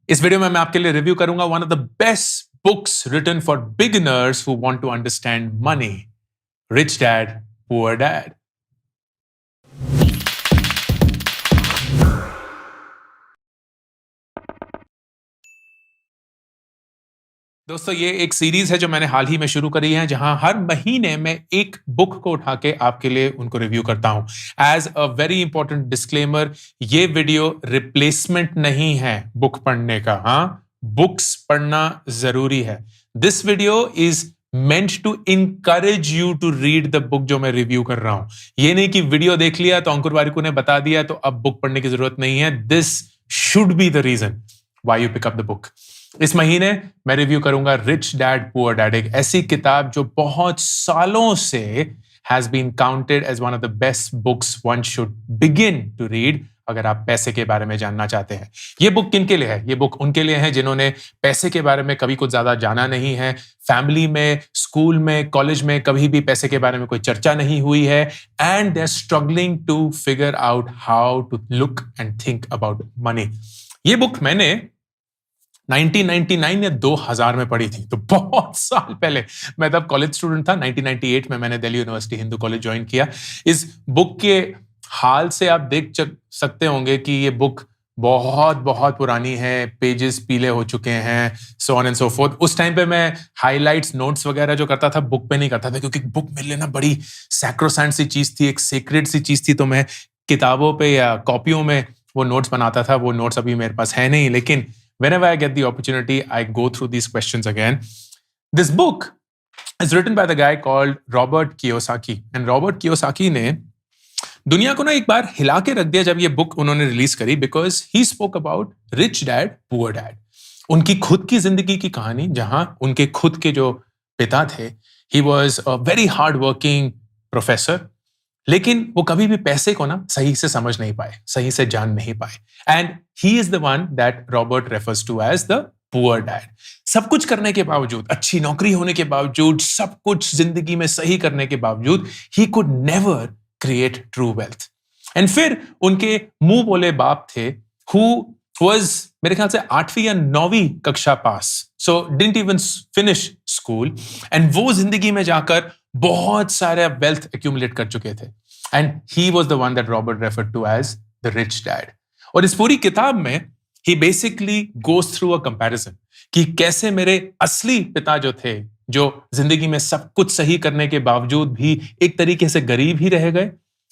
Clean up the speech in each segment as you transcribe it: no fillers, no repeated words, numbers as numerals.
इस वीडियो में मैं आपके लिए रिव्यू करूंगा one of the best books written for beginners who want to understand money, rich dad poor dad. दोस्तों, ये एक सीरीज है जो मैंने हाल ही में शुरू करी है, जहां हर महीने मैं एक बुक को उठा के आपके लिए उनको रिव्यू करता हूं। As a very important disclaimer, ये वीडियो रिप्लेसमेंट नहीं है बुक पढ़ने का। बुक्स पढ़ना जरूरी है। This video is meant to encourage you to read the book जो मैं रिव्यू कर रहा हूं। ये नहीं कि वीडियो देख लिया तो अंकुर वारिकू ने बता दिया तो अब बुक पढ़ने की जरूरत नहीं है। This should be the reason why you pick up the book। इस महीने मैं रिव्यू करूंगा रिच डैड पुअर डैड, एक ऐसी किताब जो बहुत सालों से has been counted as one of the best books one should begin to read अगर आप पैसे के बारे में जानना चाहते हैं। ये बुक किनके लिए है? ये बुक उनके लिए है जिन्होंने पैसे के बारे में कभी कुछ ज्यादा जाना नहीं है। फैमिली में, स्कूल में, कॉलेज में कभी भी पैसे के बारे में कोई चर्चा नहीं हुई है, and they are struggling to figure out how to look and think about money. ये बुक मैंने 1999 या 2000 में पढ़ी थी, तो बहुत साल पहले। मैं तब कॉलेज स्टूडेंट था। 1998 में मैंने Delhi university Hindu college join किया। इस बुक के हाल से आप देख सकते होंगे कि ये बुक बहुत बहुत पुरानी है, पेजेस पीले हो चुके हैं, so on and so fourth. उस टाइम पे मैं हाइलाइट्स, नोट्स वगैरह जो करता था बुक पे नहीं करता था, क्योंकि बुक मेरे लिए ना बड़ी सैक्रोसैंट सी चीज थी, एक सीक्रेट सी चीज थी। तो मैं किताबों पे या कॉपियों में वो नोट्स बनाता था। वो नोट्स अभी मेरे पास है नहीं, लेकिन whenever I get the opportunity, I go through these questions again. This book is written by the guy called Robert Kiyosaki. And Robert Kiyosaki ने दुनिया को ना एक बार हिला के रख दिया जब ये बुक उन्होंने रिलीज करी, because he spoke about rich dad, poor dad. उनकी खुद की जिंदगी की कहानी, जहां उनके खुद के जो पिता थे, he was a very hard working professor, लेकिन वो कभी भी पैसे को ना सही से समझ नहीं पाए, सही से जान नहीं पाए। And he is the one that Robert refers to as the poor dad. सब कुछ करने के बावजूद, अच्छी नौकरी होने के बावजूद, सब कुछ जिंदगी में सही करने के बावजूद, he could never create true wealth. And फिर उनके मुंह बोले बाप थे, हु वाज मेरे ख्याल से 8वीं या 9वीं कक्षा पास, so didn't even finish school, and वो जिंदगी में जाकर बहुत सारे वेल्थ एक्यूमुलेट कर चुके थे। And he was the one that Robert referred to as the rich dad. और इस पूरी किताब में ही basically goes through a comparison कि कैसे मेरे असली पिता जो थे, जो जिंदगी में सब कुछ सही करने के बावजूद भी एक तरीके से गरीब ही रह गए,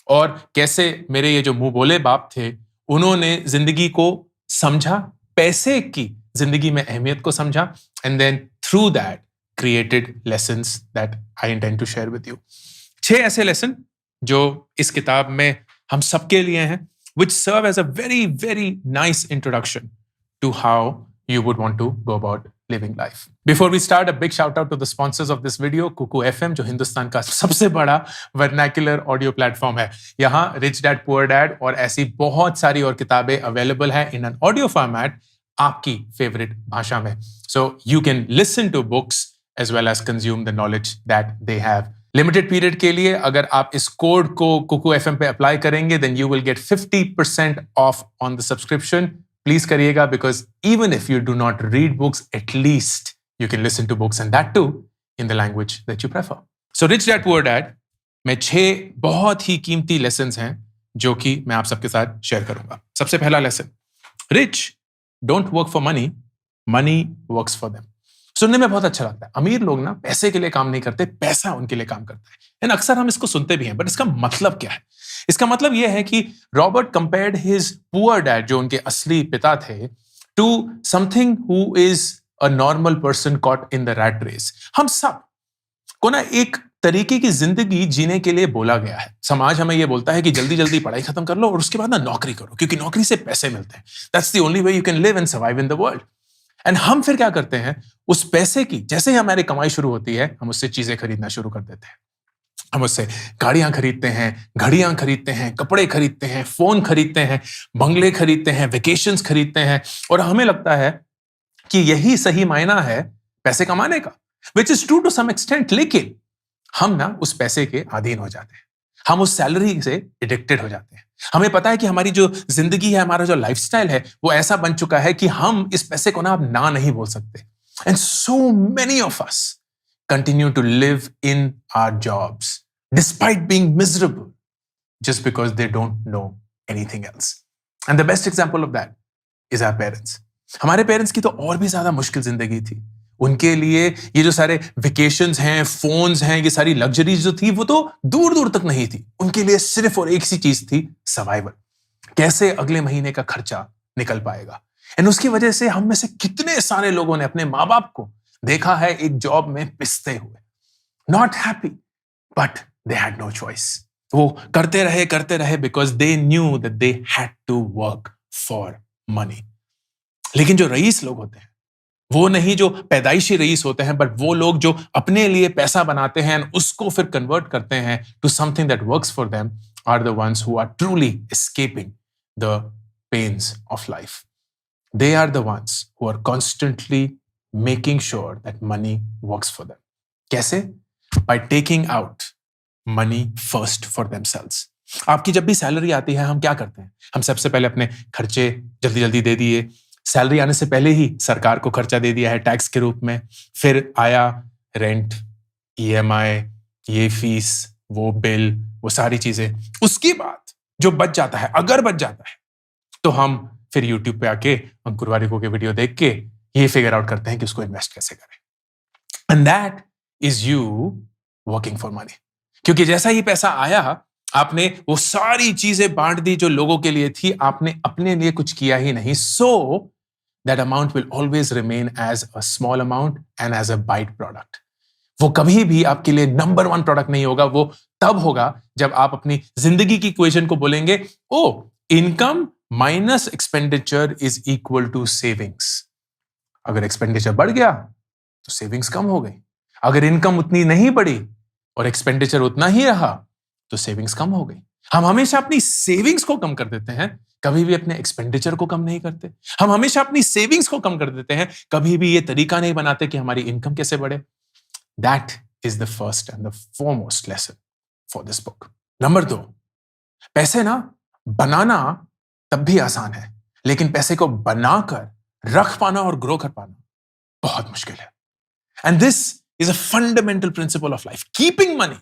और कैसे मेरे ये जो मुंह बोले बाप थे, उन्होंने जिंदगी को समझा, पैसे की जिंदगी में अहमियत को समझा, and then through that created lessons that I intend to share with you. 6 ऐसे लेसन जो इस किताब में हम सबके लिए हैं, which serve as a very very nice introduction to how you would want to go about living life. Before we start, a big shout out to the sponsors of this video, Kuku FM, जो हिंदुस्तान का सबसे बड़ा vernacular audio platform है। यहाँ Rich Dad Poor Dad और ऐसी बहुत सारी और किताबें available है in an audio format आपकी favorite भाषा में। So you can listen to books as well as consume the knowledge that they have. Limited period के लिए अगर आप इस कोड को कुकू FM पे अप्लाई करेंगे, then you will get 50% off on the subscription. Please करिएगा, because even if you do not read books, at least you can listen to books, and that too in the language that you prefer. So Rich Dad Poor Dad में 6 बहुत ही कीमती lessons हैं जो कि मैं आप सबके साथ शेयर करूंगा। सबसे पहला lesson, rich don't work for money, money works for them. सुनने में बहुत अच्छा लगता है। अमीर लोग ना पैसे के लिए काम नहीं करते, पैसा उनके लिए काम करता है। एंड अक्सर हम इसको सुनते भी हैं, बट इसका मतलब क्या है? इसका मतलब यह है कि Robert compared his poor dad, जो उनके असली पिता थे, to something who is a normal person caught in the rat race. हम सब को ना एक तरीके की जिंदगी जीने के लिए बोला गया है। समाज हमें यह बोलता है कि जल्दी जल्दी पढ़ाई खत्म कर लो और उसके बाद ना नौकरी करो, क्योंकि नौकरी से पैसे मिलते हैं। That's the only way you can live and survive in the world. And हम फिर क्या करते हैं, उस पैसे की जैसे ही हमारी कमाई शुरू होती है, हम उससे चीजें खरीदना शुरू कर देते हैं। हम उससे गाड़ियां खरीदते हैं, घड़ियां खरीदते हैं, कपड़े खरीदते हैं, फोन खरीदते हैं, बंगले खरीदते हैं, वेकेशंस खरीदते हैं, और हमें लगता है कि यही सही मायना है पैसे कमाने का, which is true to some extent. लेकिन हम ना उस पैसे के अधीन हो जाते हैं। हम उस सैलरी से एडिक्टेड हो जाते हैं। हमें पता है कि हमारी जो जिंदगी है, हमारा जो लाइफस्टाइल है, वो ऐसा बन चुका है कि हम इस पैसे को ना अब ना नहीं बोल सकते। And so many of us continue to live in our jobs despite being miserable just because they don't know anything else. And the best example of that is our parents. हमारे पेरेंट्स की तो और भी ज्यादा मुश्किल जिंदगी थी। उनके लिए ये जो सारे वेकेशंस हैं, फोन्स हैं, ये सारी लग्जरीज जो थी, वो तो दूर दूर तक नहीं थी। उनके लिए सिर्फ और एक सी चीज थी, सर्वाइवल। कैसे अगले महीने का खर्चा निकल पाएगा। एंड उसकी वजह से हम में से कितने सारे लोगों ने अपने माँ बाप को देखा है एक जॉब में पिसते हुए, not happy, but they had no choice. वो करते रहे because they knew that they had to work for money. लेकिन जो रईस लोग होते हैं, वो नहीं जो पैदाइशी रईस होते हैं, बट वो लोग जो अपने लिए पैसा बनाते हैं और उसको फिर कन्वर्ट करते हैं to something that works for them, are the ones who are truly escaping the pains of life. They are the ones who are constantly making sure that money works for them. कैसे? By taking out money first for themselves. आपकी जब भी salary आती है, हम क्या करते हैं? हम सबसे पहले अपने खर्चे जल्दी जल्दी दे दिए। सैलरी आने से पहले ही सरकार को खर्चा दे दिया है टैक्स के रूप में। फिर आया रेंट, EMI, ये फीस, वो बिल, वो सारी चीजें। उसके बाद जो बच जाता है, अगर बच जाता है, तो हम फिर YouTube पे आके अंकुर वारिको के वीडियो देख के ये फिगर आउट करते हैं कि उसको इन्वेस्ट कैसे करें। And that is you working for money. क्योंकि जैसा ही पैसा आया, आपने वो सारी चीजें बांट दी जो लोगों के लिए थी, आपने अपने लिए कुछ किया ही नहीं। So that amount will always remain as a small amount and as a by product. वो कभी भी आपके लिए नंबर 1 प्रोडक्ट नहीं होगा। वो तब होगा जब आप अपनी जिंदगी की इक्वेशन को बोलेंगे, oh income minus expenditure is equal to savings. अगर एक्सपेंडिचर बढ़ गया तो सेविंग्स कम हो गई। अगर इनकम उतनी नहीं बढ़ी और एक्सपेंडिचर उतना ही रहा तो सेविंग्स कम हो गई। हम हमेशा अपनी सेविंग्स को कम कर देते हैं, कभी भी अपने एक्सपेंडिचर को कम नहीं करते। हम हमेशा अपनी सेविंग्स को कम कर देते हैं, कभी भी ये तरीका नहीं बनाते कि हमारी इनकम कैसे बढ़े। That is the first and the foremost lesson for this book. Number 2, पैसे ना बनाना तब भी आसान है, लेकिन पैसे को बनाकर रख पाना और ग्रो कर पाना बहुत मुश्किल है। And this is a fundamental principle of life. Keeping money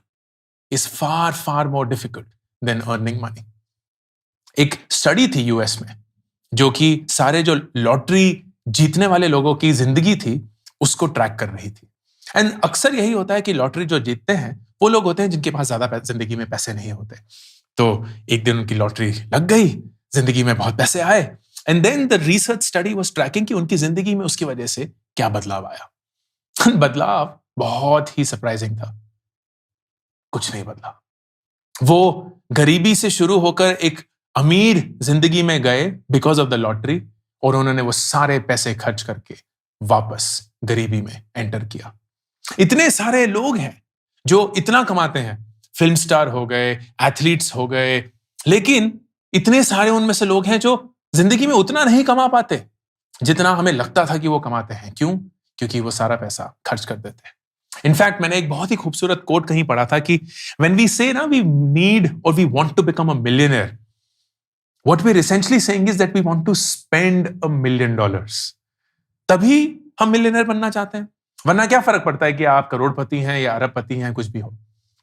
is far far more difficult than earning money. एक स्टडी थी यूएस में, जो कि सारे जो लॉटरी जीतने वाले लोगों की जिंदगी थी उसको ट्रैक कर रही थी। एंड अक्सर यही होता है कि लॉटरी जो जीतते हैं वो लोग होते हैं जिनके पास ज्यादा जिंदगी में पैसे नहीं होते। तो एक दिन उनकी लॉटरी लग गई, जिंदगी में बहुत पैसे आए, and then the research study was tracking कि उनकी जिंदगी में उसकी वजह से क्या बदलाव आया। बदलाव बहुत ही सरप्राइजिंग था। कुछ नहीं बदला। वो गरीबी से शुरू होकर एक अमीर जिंदगी में गए बिकॉज ऑफ द लॉटरी, और उन्होंने वो सारे पैसे खर्च करके वापस गरीबी में एंटर किया। इतने सारे लोग हैं जो इतना कमाते हैं, फिल्म स्टार हो गए, एथलीट्स हो गए, लेकिन इतने सारे उनमें से लोग हैं जो जिंदगी में उतना नहीं कमा पाते जितना हमें लगता था कि वो कमाते हैं। क्यों? क्योंकि वो सारा पैसा खर्च कर देते हैं। इनफैक्ट मैंने एक बहुत ही खूबसूरत कोट कहीं पढ़ा था कि व्हेन वी से ना वी नीड और we want to become a millionaire, what we are essentially saying is that we want to spend $1 million। तभी हम मिलियनेयर बनना चाहते हैं। वरना क्या फर्क पड़ता है कि आप करोड़पति हैं या अरबपति हैं, कुछ भी हो।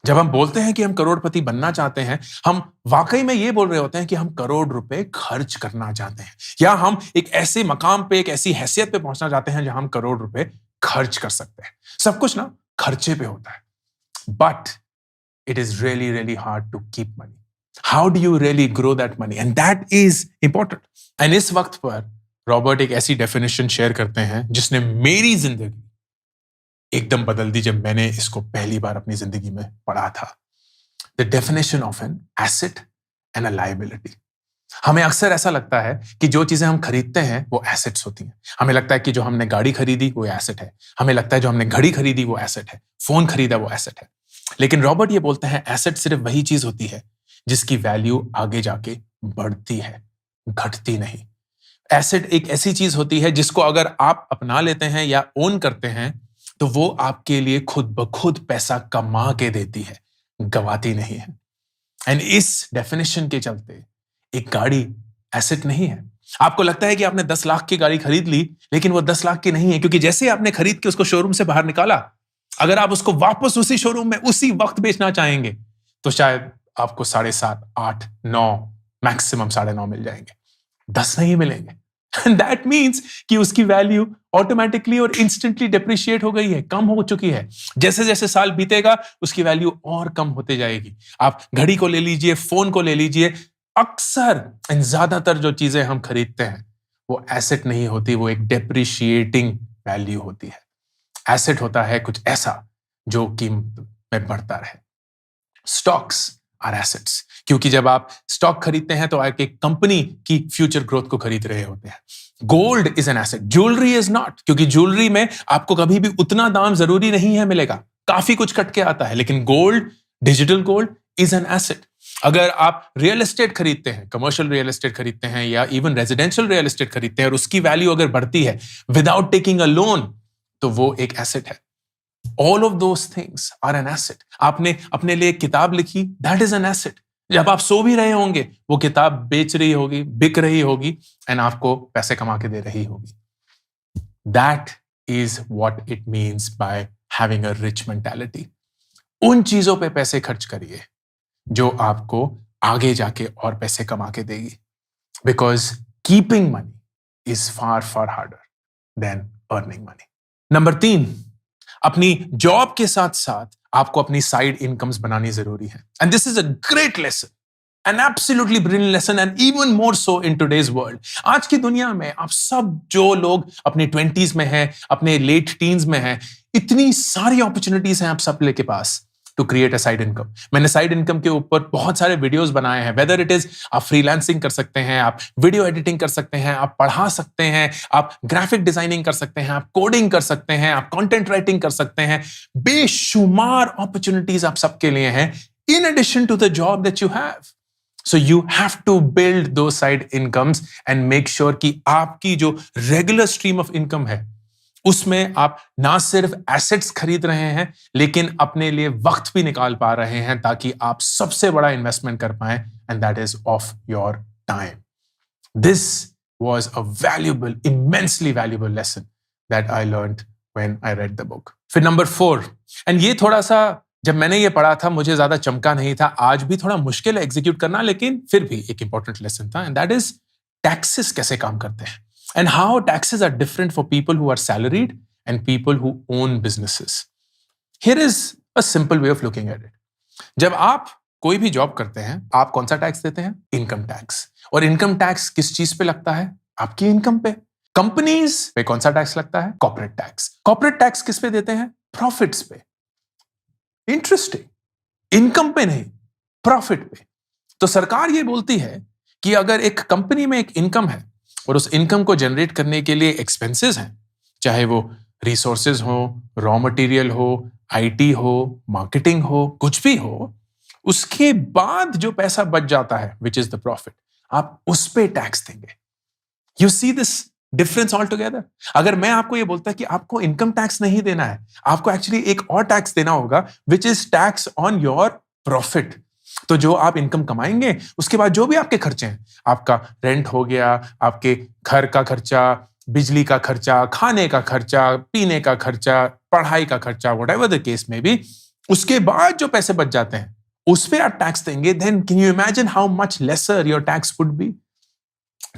जब हम बोलते हैं कि हम करोड़पति बनना चाहते हैं, हम वाकई में ये बोल रहे होते हैं कि हम करोड़ रुपए खर्च करना चाहते हैं, या हम एक ऐसे मकाम पे, एक ऐसी हैसियत पे पहुंचना चाहते हैं जहां हम करोड़ रुपए खर्च कर सकते हैं। सब कुछ ना खर्चे पे होता है, but it is really really hard to keep money. How do you really grow that money, and that is important. And इस वक्त पर रॉबर्ट एक ऐसी डेफिनेशन शेयर करते हैं जिसने मेरी जिंदगी एकदम बदल दी जब मैंने इसको पहली बार अपनी जिंदगी में पढ़ा था। The definition of an asset and a liability. हमें अक्सर ऐसा लगता है कि जो चीजें हम खरीदते हैं वो एसेट्स होती हैं। हमें लगता है कि जो हमने गाड़ी खरीदी वो एसेट है, हमें लगता है जो हमने घड़ी खरीदी वो एसेट है, फोन खरीदा वो एसेट है। लेकिन रॉबर्ट ये बोलते हैं एसेट सिर्फ वही चीज होती है जिसकी वैल्यू आगे जाके बढ़ती है, घटती नहीं। एसेट एक ऐसी चीज होती है जिसको अगर आप अपना लेते हैं या ओन करते हैं तो वो आपके लिए खुद ब खुद पैसा कमा के देती है, गवाती नहीं है। एंड इस डेफिनेशन के चलते एक गाड़ी एसेट नहीं है। आपको लगता है कि आपने 10 लाख की गाड़ी खरीद ली, लेकिन वो 10 लाख की नहीं है, क्योंकि जैसे आपने खरीद के उसको शोरूम से बाहर निकाला, अगर आप उसको वापस उसी शोरूम में उसी वक्त बेचना चाहेंगे तो शायद आपको 7.5, 8, 9, मैक्सिमम 9.5 मिल जाएंगे, 10 नहीं मिलेंगे। दैट मीन्स कि उसकी वैल्यू ऑटोमेटिकली और इंस्टेंटली डिप्रिशिएट हो गई है, कम हो चुकी है। जैसे जैसे साल बीतेगा उसकी वैल्यू और कम होते जाएगी। आप घड़ी को ले लीजिए, फोन को ले लीजिए, अक्सर इन ज्यादातर जो चीजें हम खरीदते हैं वो एसेट नहीं होती, वो एक डेप्रिशिएटिंग वैल्यू होती है। एसेट होता है कुछ ऐसा जो कीमत में बढ़ता रहे। स्टॉक्स आर एसेट्स, क्योंकि जब आप स्टॉक खरीदते हैं तो आप एक कंपनी की फ्यूचर ग्रोथ को खरीद रहे होते हैं। Gold is an asset, jewellery is not, क्योंकि ज्वेलरी में आपको कभी भी उतना दाम जरूरी नहीं है मिलेगा, काफी कुछ कट के आता है। लेकिन gold, digital gold is an asset. अगर आप रियल एस्टेट खरीदते हैं, कमर्शियल रियल एस्टेट खरीदते हैं या इवन रेजिडेंशियल रियल एस्टेट खरीदते हैं और उसकी वैल्यू अगर बढ़ती है विदाउट टेकिंग अ लोन, तो वो एक एसेट है। All of those things are an asset. आपने अपने लिए किताब लिखी, that is an asset. जब आप सो भी रहे होंगे वो किताब बेच रही होगी, बिक रही होगी एंड आपको पैसे कमा के दे रही होगी। That is what it means by having a rich mentality. उन चीजों पे पैसे खर्च करिए जो आपको आगे जाके और पैसे कमा के देगी। Because keeping money is far, far harder than earning money. Number 3, अपनी जॉब के साथ साथ आपको अपनी साइड इनकम्स बनानी जरूरी है। And this is a great lesson, an absolutely brilliant lesson, and even more so in today's world. आज की दुनिया में आप सब जो लोग अपने 20s में हैं, अपने लेट टीन्स में हैं, इतनी सारी अपॉर्चुनिटीज हैं आप सब के पास to create a side income. मैंने साइड इनकम के ऊपर बहुत सारे वीडियोस बनाए हैं। वेदर इट इज आप फ्रीलांसिंग कर सकते हैं, आप वीडियो एडिटिंग कर सकते हैं, आप पढ़ा सकते हैं, आप ग्राफिक डिजाइनिंग कर सकते हैं, आप कोडिंग कर सकते हैं, आप कंटेंट राइटिंग कर सकते हैं। बेशुमार अपॉर्चुनिटीज आप सबके लिए हैं in addition to the job that you have. So you have to build दो side incomes and make sure कि आपकी जो रेगुलर स्ट्रीम ऑफ इनकम है उसमें आप ना सिर्फ एसेट्स खरीद रहे हैं लेकिन अपने लिए वक्त भी निकाल पा रहे हैं ताकि आप सबसे बड़ा इन्वेस्टमेंट कर पाएं, and that is of your time. This was a valuable, immensely valuable lesson that I learned when I read the book. फिर नंबर 4, एंड ये थोड़ा सा जब मैंने ये पढ़ा था मुझे ज्यादा चमका नहीं था, आज भी थोड़ा मुश्किल है एग्जीक्यूट करना, लेकिन फिर भी एक इंपॉर्टेंट लेसन था, एंड दैट इज टैक्सेस कैसे काम करते हैं। And how taxes are different for people who are salaried and people who own businesses. Here is a simple way of looking at it. जब आप कोई भी जॉब करते हैं, आप कौन सा टैक्स देते हैं? Income tax. और इनकम टैक्स किस चीज पे लगता है? आपकी इनकम पे। कंपनीज पे कौन सा टैक्स लगता है? Corporate tax. कॉर्पोरेट टैक्स किस पे देते हैं? प्रॉफिट्स पे। इंटरेस्टिंग, इनकम पे नहीं, प्रॉफिट पे। तो सरकार ये बोलती है कि अगर एक कंपनी में एक इनकम है और उस इनकम को जनरेट करने के लिए एक्सपेंसेस हैं, चाहे वो रिसोर्सेज हो, रॉ मटेरियल हो, आईटी हो, मार्केटिंग हो, कुछ भी हो, उसके बाद जो पैसा बच जाता है विच इज द प्रॉफिट, आप उस पे टैक्स देंगे। You see this difference all together. अगर मैं आपको ये बोलता कि आपको इनकम टैक्स नहीं देना है, आपको एक्चुअली एक और टैक्स देना होगा which is tax on your profit. तो जो आप इनकम कमाएंगे उसके बाद जो भी आपके खर्चे हैं, आपका रेंट हो गया, आपके घर का खर्चा, बिजली का खर्चा, खाने का खर्चा, पीने का खर्चा, पढ़ाई का खर्चा, व्हाटएवर द केस में भी, उसके बाद जो पैसे बच जाते हैं उस पे आप टैक्स देंगे। Then can you imagine how much lesser your tax would be?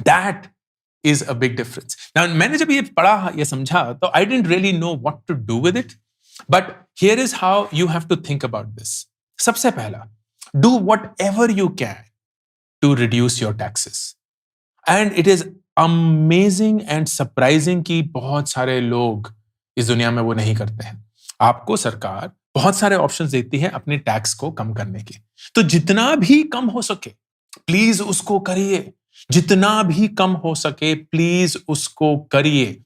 That is a big difference. Now मैंने जब ये पढ़ा, ये समझा, तो I didn't really know what to do with it, but here is how you have to think about this. सबसे पहला, do whatever you can to reduce your taxes. And it is amazing and surprising कि बहुत सारे लोग इस दुनिया में वो नहीं करते हैं। आपको सरकार बहुत सारे ऑप्शंस देती है अपने टैक्स को कम करने के, तो जितना भी कम हो सके प्लीज उसको करिए। जितना भी कम हो सके प्लीज उसको करिए।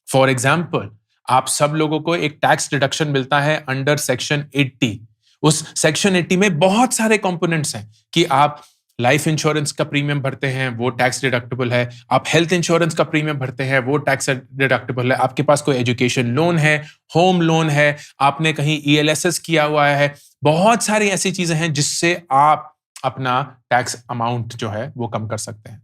फॉर एग्जाम्पल, आप सब लोगों को एक टैक्स डिडक्शन मिलता है अंडर सेक्शन 80। उस सेक्शन 80 में बहुत सारे कंपोनेंट्स हैं कि आप लाइफ इंश्योरेंस का प्रीमियम भरते हैं, वो टैक्स डिडक्टेबल है, आप हेल्थ इंश्योरेंस का प्रीमियम भरते हैं, वो टैक्स डिडक्टेबल है, आपके पास कोई एजुकेशन लोन है, होम लोन है, आपने कहीं ELSS किया हुआ है, बहुत सारी ऐसी चीजें हैं जिससे आप अपना टैक्स अमाउंट जो है वो कम कर सकते हैं.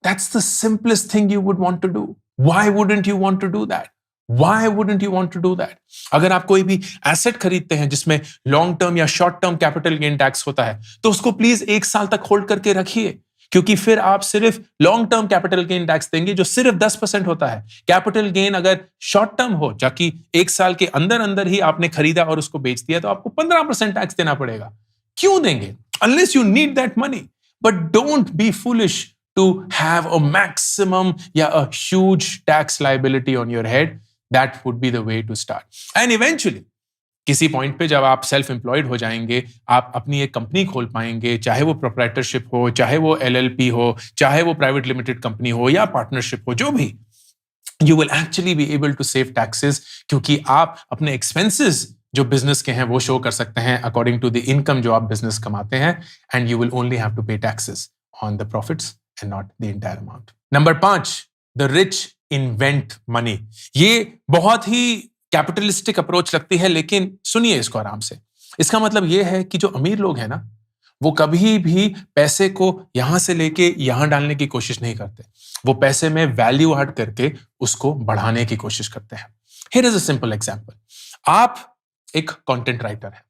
That's the simplest thing you would want to do. Why wouldn't you want to do that? Why wouldn't you want to do that? अगर आप कोई भी एसेट खरीदते हैं जिसमें लॉन्ग टर्म या short term capital gain tax होता है, तो उसको प्लीज 1 साल तक होल्ड करके रखिए, क्योंकि फिर आप सिर्फ long term capital gain tax देंगे जो सिर्फ 10% होता है. कैपिटल गेन अगर शॉर्ट टर्म हो, जाकि 1 साल के अंदर अंदर ही आपने खरीदा और उसको बेच दिया, तो आपको 15% टैक्स देना पड़ेगा. क्यों देंगे? Unless you need that money. But don't be foolish to have a maximum, a huge tax liability on your head. That would be the way to start. And eventually, किसी पॉइंट पे जब आप self employed हो जाएंगे, आप अपनी एक company खोल पाएंगे, चाहे वो प्रोप्राइटरशिप हो, चाहे वो एलएलपी हो, चाहे वो प्राइवेट लिमिटेड कंपनी हो या पार्टनरशिप हो, जो भी, you will actually be able to save taxes, क्योंकि आप अपने एक्सपेंसेस जो बिजनेस के हैं वो शो कर सकते हैं अकॉर्डिंग टू द इनकम जो आप बिजनेस कमाते हैं, and you will only have to pay taxes on the profits and not the entire amount. Number 5, the rich invent money. ये बहुत ही कैपिटलिस्टिक अप्रोच लगती है, लेकिन सुनिए इसको आराम से. इसका मतलब ये है कि जो अमीर लोग हैं ना, वो कभी भी पैसे को यहां से लेके यहां डालने की कोशिश नहीं करते. वो पैसे में वैल्यू ऐड करके उसको बढ़ाने की कोशिश करते हैं. Here is a simple example. आप एक कंटेंट राइटर है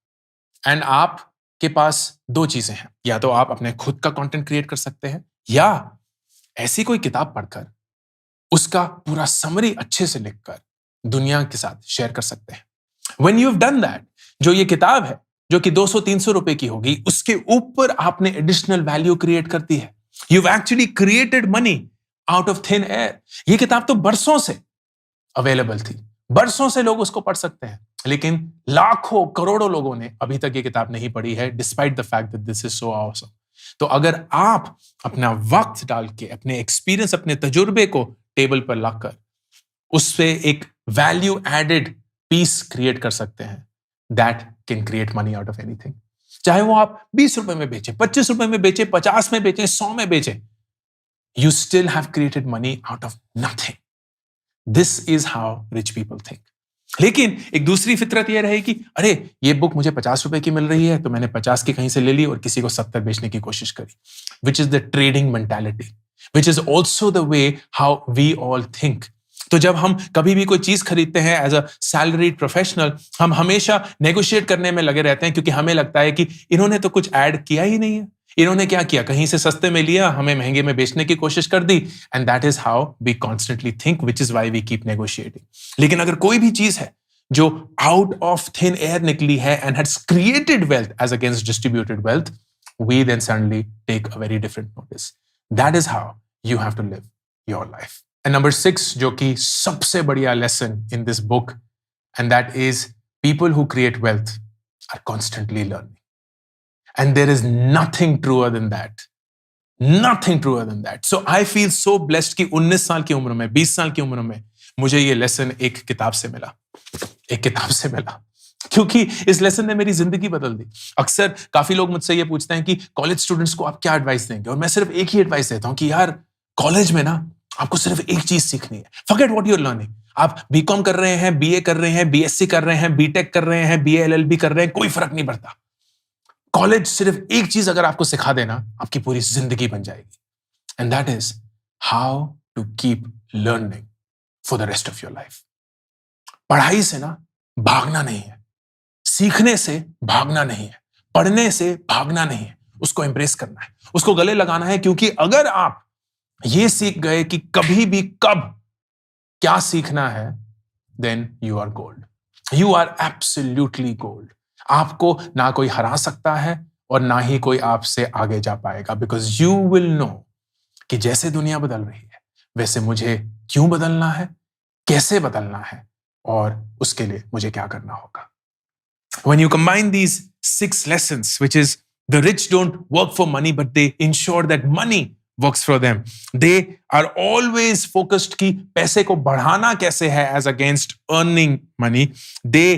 एंड आपके पास 2 चीजें हैं. या तो आप अपने खुद का कंटेंट क्रिएट कर सकते हैं, या ऐसी कोई किताब पढ़कर उसका पूरा समरी अच्छे से लिखकर दुनिया के साथ शेयर कर सकते हैं. When you have done that, जो ये किताब है जो कि 200-300 रुपए की होगी, उसके ऊपर आपने एडिशनल वैल्यू क्रिएट कर दी है. You have actually created money out of thin air. ये किताब तो बरसों से अवेलेबल थी, बरसों से लोग उसको पढ़ सकते हैं, लेकिन लाखों करोड़ों लोगों ने अभी तक ये किताब नहीं पढ़ी है, despite the fact that this is so awesome. तो अगर आप अपना वक्त डाल के, अपने एक्सपीरियंस, अपने तजुर्बे को टेबल पर लाकर उससे एक वैल्यू एडेड पीस क्रिएट कर सकते हैं, that can create money out of anything. चाहे वो आप 20 रुपए में बेचे, 25 रुपए में बेचे, 50 में बेचे, 100 में बेचे, you still have created money out of nothing. This is how rich people think. लेकिन एक दूसरी फितरत यह रहेगी, अरे ये बुक मुझे 50 रुपए की मिल रही है, तो मैंने 50 की कहीं से ले ली और किसी को 70 बेचने की कोशिश करी. Which is the trading mentality, which is also the way how we all think. तो जब हम कभी भी कोई चीज खरीदते हैं एज अ सैलरीड प्रोफेशनल, हम हमेशा नेगोशिएट करने में लगे रहते हैं, क्योंकि हमें लगता है कि इन्होंने तो कुछ ऐड किया ही नहीं है. इन्होंने क्या किया, कहीं से सस्ते में लिया, हमें महंगे में बेचने की कोशिश कर दी. And that is how we constantly think, which is why we keep negotiating. लेकिन अगर कोई भी चीज है जो आउट ऑफ थिन एयर निकली है and has created wealth as against distributed wealth, we then suddenly take a very different notice. That is how you have to live your life. And number 6, जो कि सबसे बढ़िया lesson in this book, and that is people who create wealth are constantly learning. And there is nothing truer than that. Nothing truer than that. So I feel so blessed कि 19 साल की उम्र में, 20 साल की उम्र में मुझे ये लेसन एक किताब से मिला. क्योंकि इस लेसन ने मेरी जिंदगी बदल दी. अक्सर काफी लोग मुझसे ये पूछते हैं कि कॉलेज स्टूडेंट्स को आप क्या एडवाइस देंगे, और मैं सिर्फ एक ही एडवाइस देता हूं कि यार, कॉलेज में ना आपको सिर्फ एक चीज सीखनी है. Forget what you are learning. आप बीकॉम कर रहे हैं, बीए कर रहे हैं, बीएससी कर रहे हैं, बीटेक कर रहे हैं, बीए एलएलबी कर रहे हैं, कोई फर्क नहीं पड़ता. कॉलेज सिर्फ एक चीज अगर आपको सिखा देना, आपकी पूरी जिंदगी बन जाएगी. And that is how to keep learning for the rest of your life. पढ़ाई से ना भागना नहीं है, सीखने से भागना नहीं है, पढ़ने से भागना नहीं है. उसको एम्ब्रेस करना है, उसको गले लगाना है, क्योंकि अगर आप ये सीख गए कि कभी भी कब क्या सीखना है, then you are gold. You are absolutely gold. आपको ना कोई हरा सकता है और ना ही कोई आपसे आगे जा पाएगा, बिकॉज यू विल नो कि जैसे दुनिया बदल रही है, वैसे मुझे क्यों बदलना है, कैसे बदलना है, और उसके लिए मुझे क्या करना होगा. When you combine these 6 lessons, which is the rich don't work for money, but they ensure that money works for them. They are always focused कि पैसे को बढ़ाना कैसे है as against earning money. They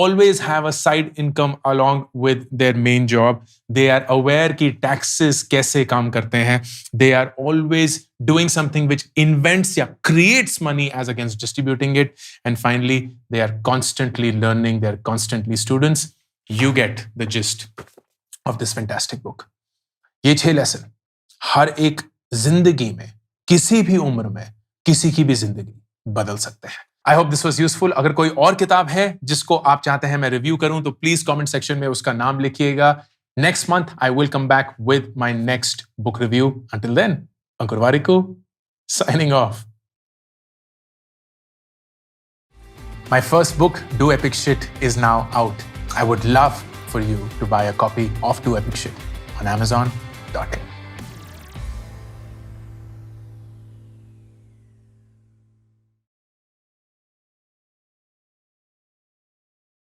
always have a side income along with their main job. They are aware कि taxes कैसे काम करते हैं. They are always doing something which invents या creates money as against distributing it. And finally, they are constantly learning. They are constantly students. You get the gist of this fantastic book. ये 6 lesson हर एक जिंदगी में, किसी भी उम्र में, किसी की भी जिंदगी बदल सकते हैं। I hope this was useful. अगर कोई और किताब है जिसको आप चाहते हैं मैं रिव्यू करूं तो प्लीज कमेंट सेक्शन में उसका नाम लिखिएगा। Next month I will come back with my next book review. Until then, Ankur Warikoo signing off. My first book, Do Epic Shit, is now out. I would love for you to buy a copy of Do Epic Shit on Amazon.in.